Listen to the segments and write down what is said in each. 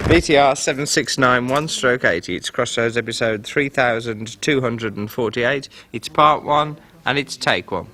BTR 7691/80. It's Crossroads episode 3248. It's part 1 and it's take 1.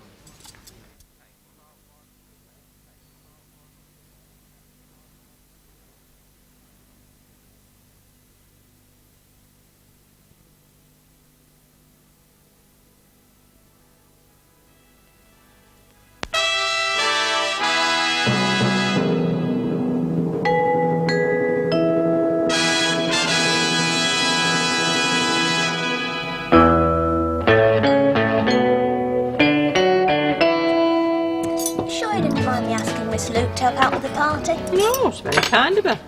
No, it's very kind of her.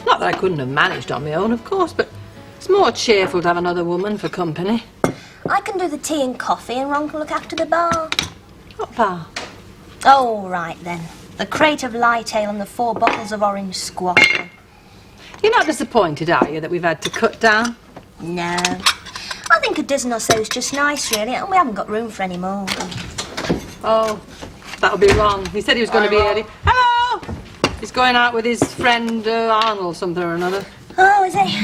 Not that I couldn't have managed on my own, of course, but it's more cheerful to have another woman for company. I can do the tea and coffee and Ron can look after the bar. What bar? Oh, right then. The crate of light ale and the 4 bottles of orange squash. You're not disappointed, are you, that we've had to cut down? No. I think a dozen or so is just nice, really, and we haven't got room for any more. Oh, that'll be Ron. He said he was going to be early. Hello! He's going out with his friend Arnold something or another. Oh, is he?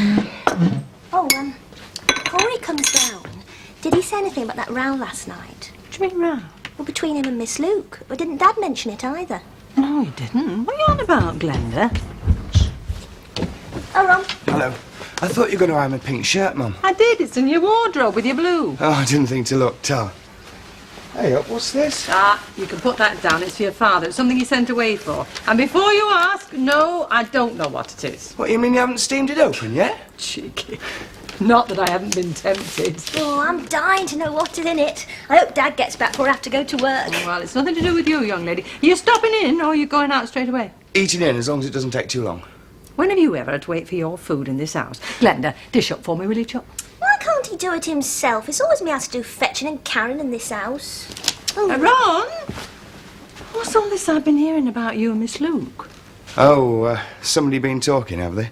Oh, before he comes down, did he say anything about that row last night? What do you mean row? Well, between him and Miss Luke. Or didn't Dad mention it either? No, he didn't. What are you on about, Glenda? Oh, Ron. Hello. I thought you were going to iron my pink shirt, Mum. I did. It's in your wardrobe with your blue. Oh, I didn't think to look. Tell. Hey, what's this? Ah, you can put that down. It's for your father. It's something he sent away for. And before you ask, no, I don't know what it is. What, you mean you haven't steamed it open yet? Cheeky. Not that I haven't been tempted. Oh, I'm dying to know what is in it. I hope Dad gets back before I have to go to work. Oh, well, it's nothing to do with you, young lady. Are you stopping in or are you going out straight away? Eating in, as long as it doesn't take too long. When have you ever had to wait for your food in this house? Glenda, dish up for me, will you, Chuck? Why can't he do it himself? It's always me has to do fetching and carrying in this house. Oh. Ron? What's all this I've been hearing about you and Miss Luke? Oh, somebody been talking, have they?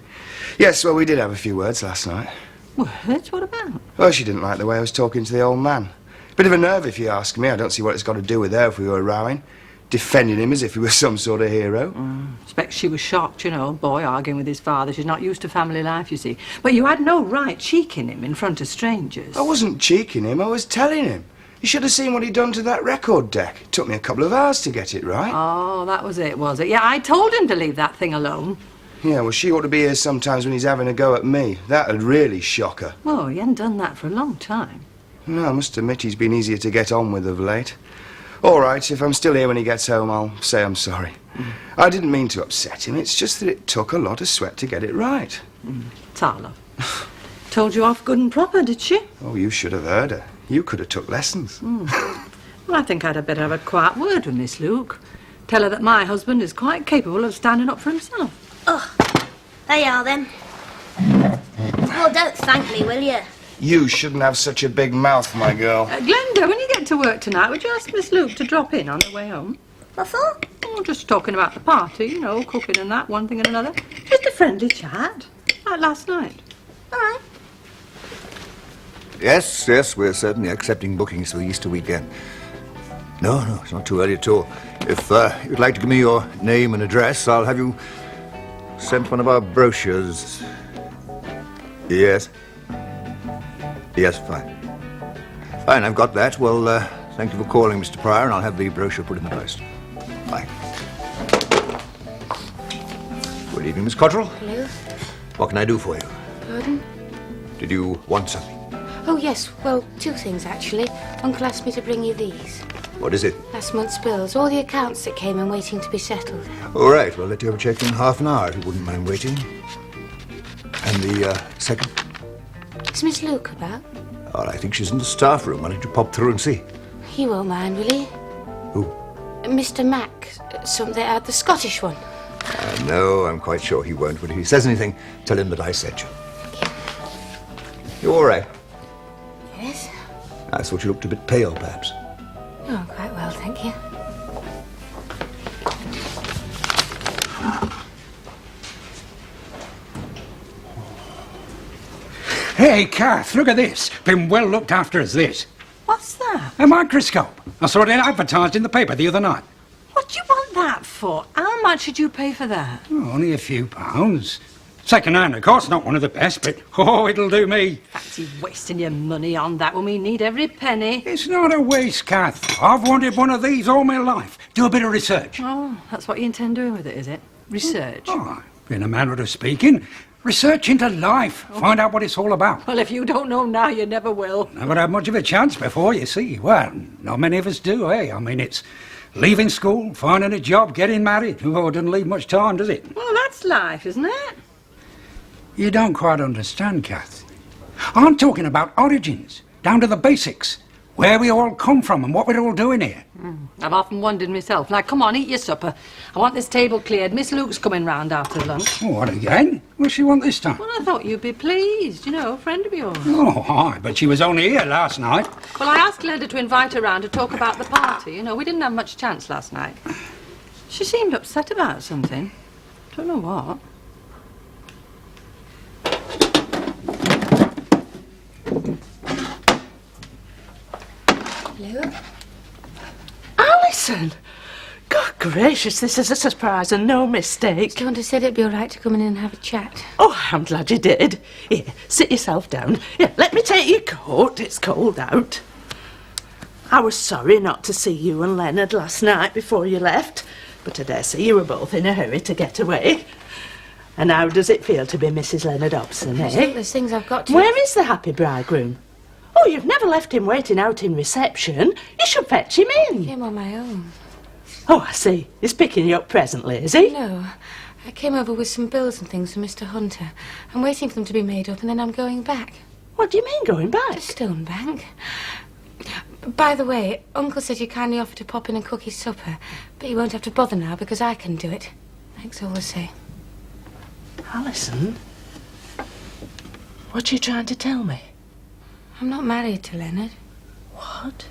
Yes, well, we did have a few words last night. Words? What about? Well, she didn't like the way I was talking to the old man. Bit of a nerve, if you ask me. I don't see what it's got to do with her if we were rowing. Defending him as if he was some sort of hero. Expect she was shocked, you know, boy arguing with his father. She's not used to family life, you see. But you had no right cheeking him in front of strangers. I wasn't cheeking him, I was telling him. You should have seen what he'd done to that record deck. It took me a couple of hours to get it right. Oh, that was it, was it? Yeah, I told him to leave that thing alone. Yeah, well, she ought to be here sometimes when he's having a go at me. That'd really shock her. Oh, he hadn't done that for a long time. No, I must admit he's been easier to get on with of late. All right, if I'm still here when he gets home, I'll say I'm sorry. I didn't mean to upset him. It's just that it took a lot of sweat to get it right. Tala. Told you off good and proper, did she? Oh, you should have heard her. You could have took lessons. Well, I think I'd have better have a quiet word with Miss Luke. Tell her that my husband is quite capable of standing up for himself. Oh, there you are then. Oh, don't thank me, will you? You shouldn't have such a big mouth, my girl. Glenda, when you get to work tonight, would you ask Miss Luke to drop in on her way home? What for? Oh, just talking about the party, you know, cooking and that, one thing and another. Just a friendly chat, like last night. All right. Yes, we're certainly accepting bookings for the Easter weekend. No, it's not too early at all. If you'd like to give me your name and address, I'll have you sent one of our brochures. Yes, fine. Fine, I've got that. Well, thank you for calling, Mr. Pryor, and I'll have the brochure put in the post. Bye. Good evening, Miss Cottrell. Hello. What can I do for you? Pardon? Did you want something? Oh, yes. Well, 2 things, actually. Uncle asked me to bring you these. What is it? Last month's bills. All the accounts that came in waiting to be settled. All right, well, let you have a check in half an hour, if you wouldn't mind waiting. And the second? Is Miss Luke about? Oh, I think she's in the staff room. Why don't you pop through and see? You won't mind, will you? Who? Mr. Mac. The Scottish one. No, I'm quite sure he won't. But if he says anything, tell him that I sent you. You all right? Yes? I thought you looked a bit pale, perhaps. Oh, quite well, thank you. Hey, Kath, look at this. Been well looked after as this. What's that? A microscope. I saw it advertised in the paper the other night. What do you want that for? How much did you pay for that? Oh, only a few pounds. Second-hand, of course, not one of the best, but, oh, it'll do me. Fancy wasting your money on that when we need every penny. It's not a waste, Kath. I've wanted one of these all my life. Do a bit of research. Oh, that's what you intend doing with it, is it? Research? Oh, in a manner of speaking, research into life. Find out what it's all about. Well, if you don't know now, you never will. Never had much of a chance before, you see. Well, not many of us do, eh? I mean, it's leaving school, finding a job, getting married. Oh, it doesn't leave much time, does it? Well, that's life, isn't it? You don't quite understand, Kath. I'm talking about origins, down to the basics. Where we all come from and what we're all doing here. I've often wondered myself. Now, come on, eat your supper. I want this table cleared. Miss Luke's coming round after lunch. Oh, what again? What's she want this time? Well, I thought you'd be pleased. You know, a friend of yours. Oh, aye, but she was only here last night. Well, I asked Glenda to invite her round to talk about the party. You know, we didn't have much chance last night. She seemed upset about something. Don't know what. Hello? Alison! God gracious, this is a surprise and no mistake. Don't have said it'd be all right to come in and have a chat. Oh, I'm glad you did. Here, sit yourself down. Here, let me take your coat. It's cold out. I was sorry not to see you and Leonard last night before you left, but I dare say you were both in a hurry to get away. And how does it feel to be Mrs. Leonard Hobson, eh? There's things I've got to... Where is the happy bridegroom? Oh, you've never left him waiting out in reception. You should fetch him in. I came on my own. Oh, I see. He's picking you up presently, is he? No. I came over with some bills and things from Mr. Hunter. I'm waiting for them to be made up and then I'm going back. What do you mean, going To back? Stonebank. By the way, Uncle said you kindly offered to pop in and cook his supper, but you won't have to bother now because I can do it. Thanks all the same. Alison? What are you trying to tell me? I'm not married to Leonard. What?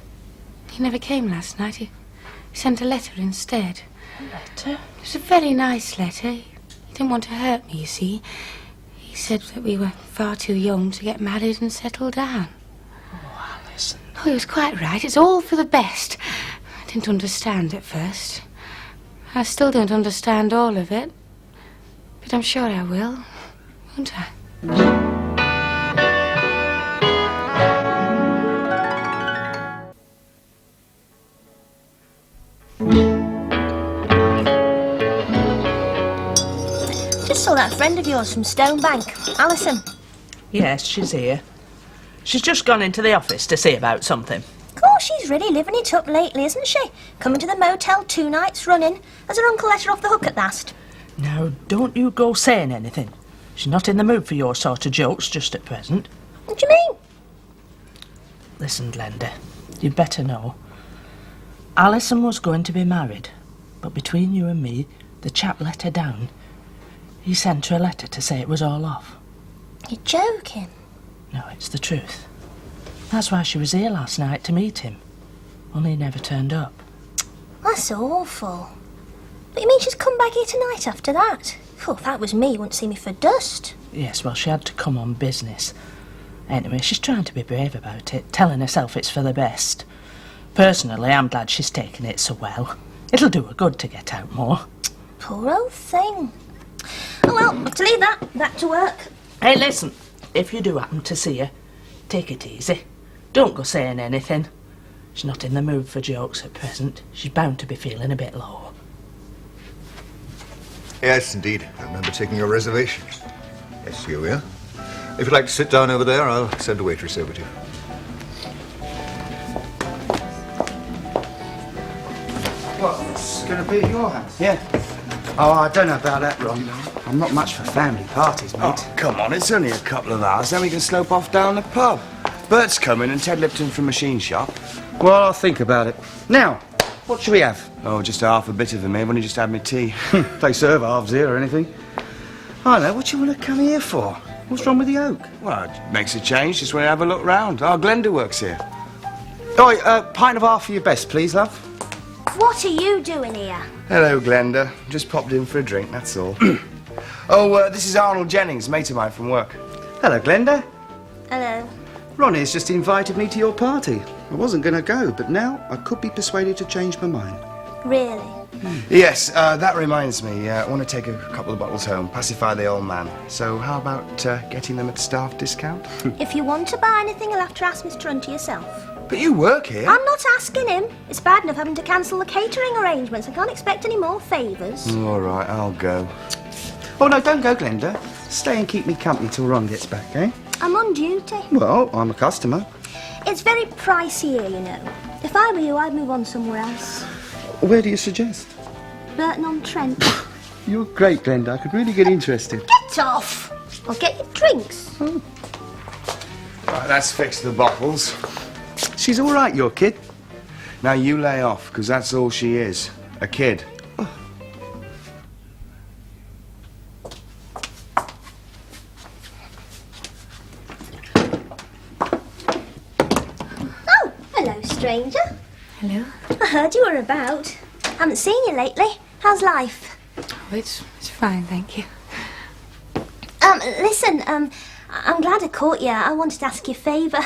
He never came last night. He sent a letter instead. A letter? It was a very nice letter. He didn't want to hurt me, you see. He said that we were far too young to get married and settle down. Oh, Alison. Oh, he was quite right. It's all for the best. I didn't understand at first. I still don't understand all of it. But I'm sure I will, won't I? Just saw that friend of yours from Stonebank, Alison. Yes, she's here. She's just gone into the office to see about something. Of course, she's really living it up lately, isn't she? Coming to the motel 2 nights running. Has her uncle let her off the hook at last? Now, don't you go saying anything. She's not in the mood for your sort of jokes just at present. What do you mean? Listen, Glenda, you'd better know. Alison was going to be married, but between you and me, the chap let her down. He sent her a letter to say it was all off. You're joking. No, it's the truth. That's why she was here last night to meet him. Only he never turned up. That's awful. But you mean she's come back here tonight after that? Oh, if that was me, you wouldn't see me for dust. Yes, well, she had to come on business. Anyway, she's trying to be brave about it, telling herself it's for the best. Personally, I'm glad she's taken it so well. It'll do her good to get out more. Poor old thing. Oh, well, have to leave that. Back to work. Hey, listen, if you do happen to see her, take it easy. Don't go saying anything. She's not in the mood for jokes at present. She's bound to be feeling a bit low. Yes, indeed. I remember taking your reservation. Yes, here we are. If you'd like to sit down over there, I'll send a waitress over to you. What, it's going to be at your house? Yeah. Oh, I don't know about that, Ron. I'm not much for family parties, mate. Oh, come on, it's only a couple of hours, then we can slope off down the pub. Bert's coming and Ted Lipton from Machine Shop. Well, I'll think about it. Now, what should we have? Oh, just half a bit of them, I've only just had my tea. They serve halves here or anything. I know, what do you want to come here for? What's wrong with the oak? Well, it makes a change, just want to have a look round. Oh, Glenda works here. Oh, pint of half for your best, please, love. What are you doing here? Hello, Glenda. Just popped in for a drink, that's all. Oh, this is Arnold Jennings, mate of mine from work. Hello, Glenda. Hello. Ronnie's just invited me to your party. I wasn't going to go, but now I could be persuaded to change my mind. Really? Yes, that reminds me. I want to take a couple of bottles home, pacify the old man. So how about getting them at staff discount? If you want to buy anything, you'll have to ask Mr. Hunter yourself. But you work here. I'm not asking him. It's bad enough having to cancel the catering arrangements. I can't expect any more favours. All right, I'll go. Oh, no, don't go, Glenda. Stay and keep me company till Ron gets back, eh? I'm on duty. Well, I'm a customer. It's very pricey here, you know. If I were you, I'd move on somewhere else. Where do you suggest? Burton-on-Trent. You're great, Glenda. I could really get interested. Get off! I'll get you drinks. Right, let's fix the bottles. She's all right, your kid. Now you lay off, because that's all she is. A kid. Oh, hello, stranger. Hello. I heard you were about. Haven't seen you lately. How's life? Oh, it's fine, thank you. Listen, I'm glad I caught you. I wanted to ask you a favour.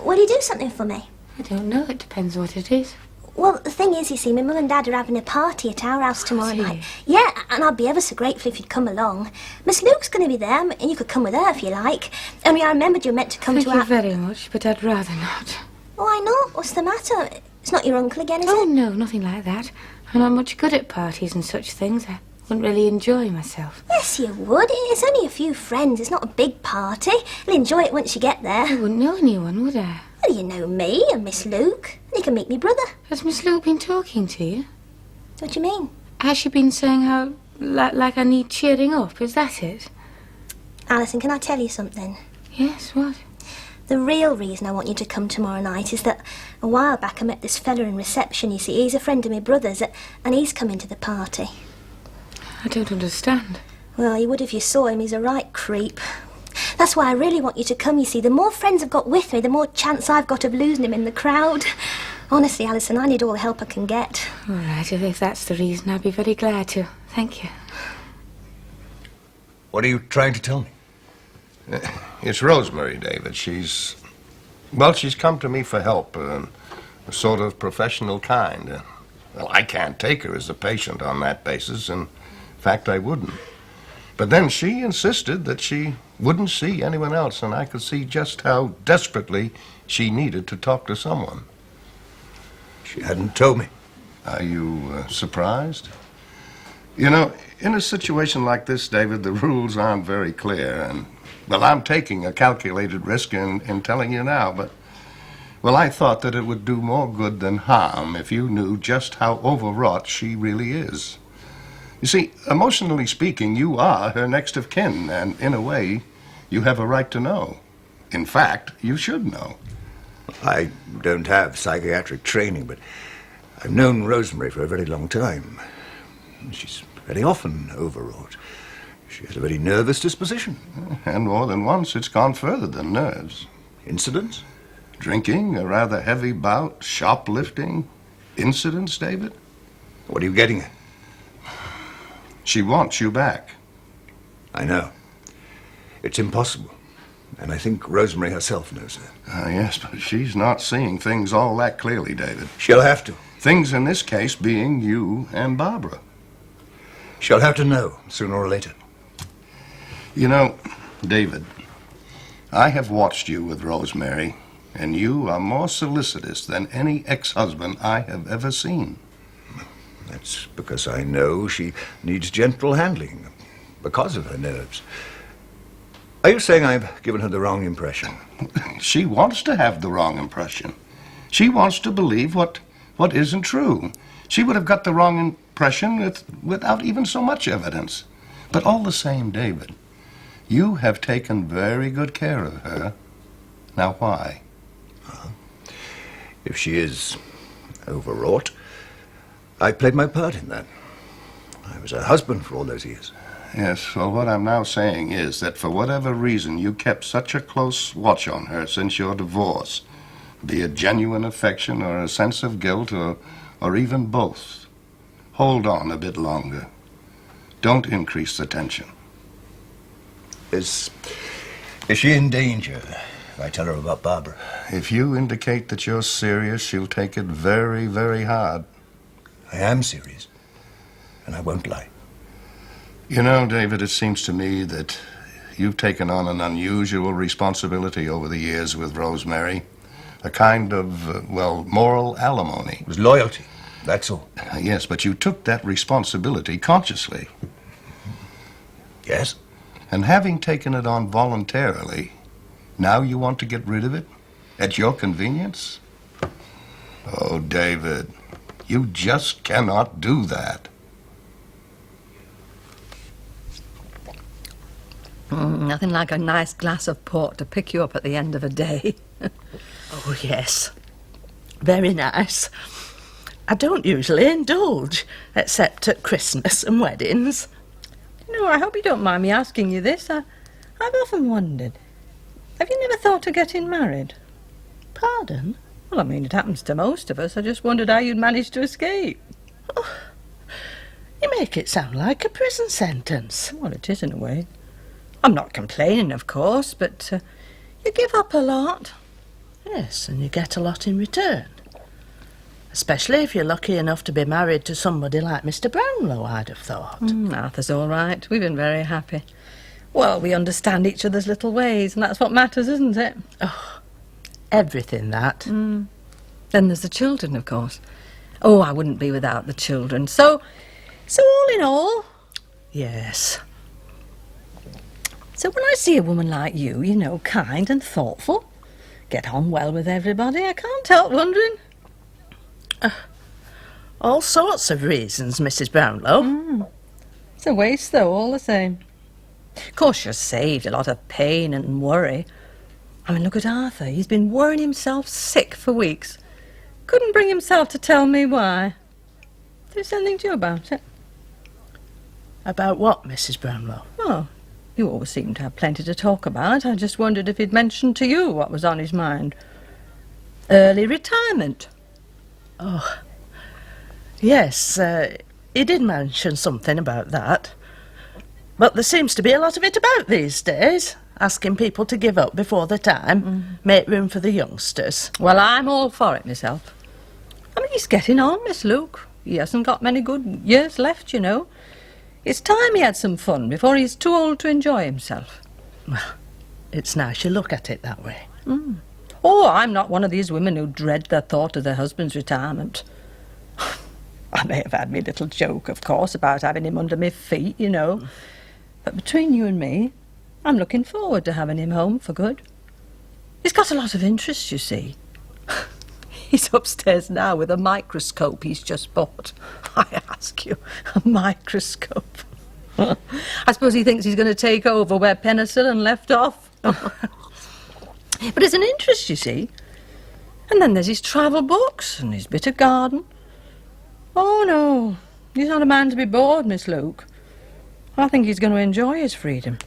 Will you do something for me? I don't know. It depends what it is. Well, the thing is, you see, my mum and dad are having a party at our house tomorrow see. night. Yeah, and I'd be ever so grateful if you'd come along. Miss Luke's going to be there, and you could come with her if you like. Only I remembered you were meant to come Thank to you our... very much, but I'd rather not. Why not? What's the matter? It's not your uncle again, is Oh, it? no, nothing like that. I'm not much good at parties and such things. I wouldn't really enjoy myself. Yes, you would. It's only a few friends. It's not a big party. You'll enjoy it once you get there. I wouldn't know anyone, would I? Well, you know me and Miss Luke. And you can meet me brother. Has Miss Luke been talking to you? What do you mean? Has she been saying how, like I need cheering up? Is that it? Alison, can I tell you something? Yes, what? The real reason I want you to come tomorrow night is that a while back I met this fella in reception, you see. He's a friend of my brother's, and he's coming to the party. I don't understand. Well, you would if you saw him. He's a right creep. That's why I really want you to come, you see. The more friends I've got with me, the more chance I've got of losing him in the crowd. Honestly, Alison, I need all the help I can get. All right, if that's the reason, I'd be very glad to. Thank you. What are you trying to tell me? It's Rosemary, David. She's come to me for help, a sort of professional kind. Well, I can't take her as a patient on that basis, and in fact, I wouldn't. But then she insisted that she wouldn't see anyone else, and I could see just how desperately she needed to talk to someone. She hadn't told me. Are you surprised? You know, in a situation like this, David, the rules aren't very clear, and, well, I'm taking a calculated risk in telling you now, but, well, I thought that it would do more good than harm if you knew just how overwrought she really is. You see, emotionally speaking, you are her next of kin, and in a way, you have a right to know. In fact, you should know. I don't have psychiatric training, but I've known Rosemary for a very long time. She's very often overwrought. She has a very nervous disposition. And more than once, it's gone further than nerves. Incidents? Drinking, a rather heavy bout, shoplifting. Incidents, David? What are you getting at? She wants you back. I know. It's impossible. And I think Rosemary herself knows that. Yes, but she's not seeing things all that clearly, David. She'll have to. Things in this case being you and Barbara. She'll have to know, sooner or later. You know, David, I have watched you with Rosemary, and you are more solicitous than any ex-husband I have ever seen. That's because I know she needs gentle handling, because of her nerves. Are you saying I've given her the wrong impression? She wants to have the wrong impression. She wants to believe what isn't true. She would have got the wrong impression without even so much evidence. But all the same, David, you have taken very good care of her. Now, why? If she is overwrought, I played my part in that. I was her husband for all those years. Yes, well, what I'm now saying is that for whatever reason you kept such a close watch on her since your divorce, be it genuine affection or a sense of guilt or even both, hold on a bit longer. Don't increase the tension. Is she in danger if I tell her about Barbara? If you indicate that you're serious, she'll take it very, very hard. I am serious. And I won't lie. You know, David, it seems to me that you've taken on an unusual responsibility over the years with Rosemary. A kind of, moral alimony. It was loyalty, that's all. Yes, but you took that responsibility consciously. Yes? And having taken it on voluntarily, now you want to get rid of it? At your convenience? Oh, David, you just cannot do that. Nothing like a nice glass of port to pick you up at the end of a day. Oh, yes. Very nice. I don't usually indulge, except at Christmas and weddings. You know, I hope you don't mind me asking you this. I've often wondered, have you never thought of getting married? Pardon? Well, I mean, it happens to most of us. I just wondered how you'd managed to escape. Oh, you make it sound like a prison sentence. Well, it is in a way. I'm not complaining, of course, but you give up a lot. Yes, and you get a lot in return. Especially if you're lucky enough to be married to somebody like Mr. Brownlow, I'd have thought. Arthur's all right. We've been very happy. Well, we understand each other's little ways, and that's what matters, isn't it? Oh, everything that. Then there's the children, of course. Oh, I wouldn't be without the children. So all in all... Yes. So when I see a woman like you, you know, kind and thoughtful, get on well with everybody, I can't help wondering. All sorts of reasons, Mrs. Brownlow. It's a waste, though, all the same. Of course, you're saved a lot of pain and worry. I mean, look at Arthur. He's been worrying himself sick for weeks. Couldn't bring himself to tell me why. Did he say anything to you about it? About what, Mrs. Brownlow? Oh, you always seem to have plenty to talk about. I just wondered if he'd mentioned to you what was on his mind. Early retirement. Oh, yes, he did mention something about that. But there seems to be a lot of it about these days, asking people to give up before their time, make room for the youngsters. Well, I'm all for it myself. I mean, he's getting on, Miss Luke. He hasn't got many good years left, you know. It's time he had some fun before he's too old to enjoy himself. Well, it's nice you look at it that way. Oh, I'm not one of these women who dread the thought of their husband's retirement. I may have had me little joke, of course, about having him under my feet, you know. But between you and me, I'm looking forward to having him home for good. He's got a lot of interest, you see. He's upstairs now with a microscope he's just bought. I ask you, a microscope. I suppose he thinks he's going to take over where penicillin left off. But it's an interest, you see. And then there's his travel books and his bit of garden. Oh, no, he's not a man to be bored, Miss Luke. I think he's going to enjoy his freedom.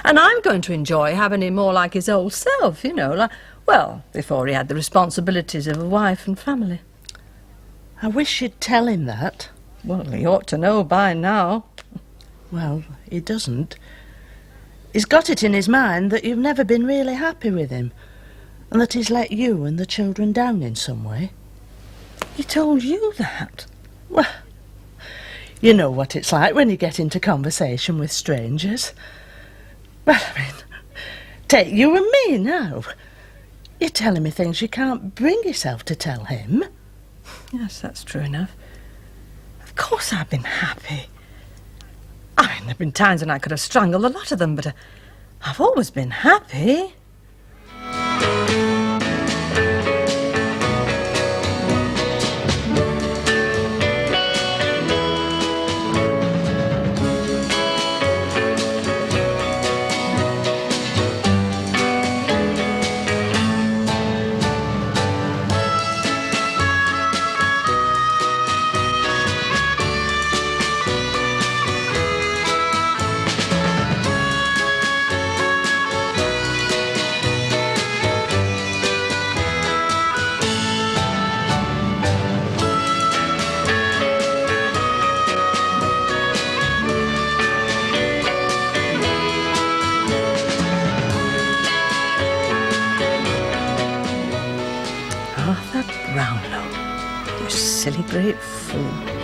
And I'm going to enjoy having him more like his old self, you know, like, well, before he had the responsibilities of a wife and family. I wish you'd tell him that. Well, he ought to know by now. Well, he doesn't. He's got it in his mind that you've never been really happy with him, and that he's let you and the children down in some way. He told you that? Well, you know what it's like when you get into conversation with strangers. Well, I mean, take you and me now. You're telling me things you can't bring yourself to tell him. Yes, that's true enough. Of course I've been happy. I mean, there have been times when I could have strangled a lot of them, but I've always been happy. Arthur Brownlow, you silly great fool.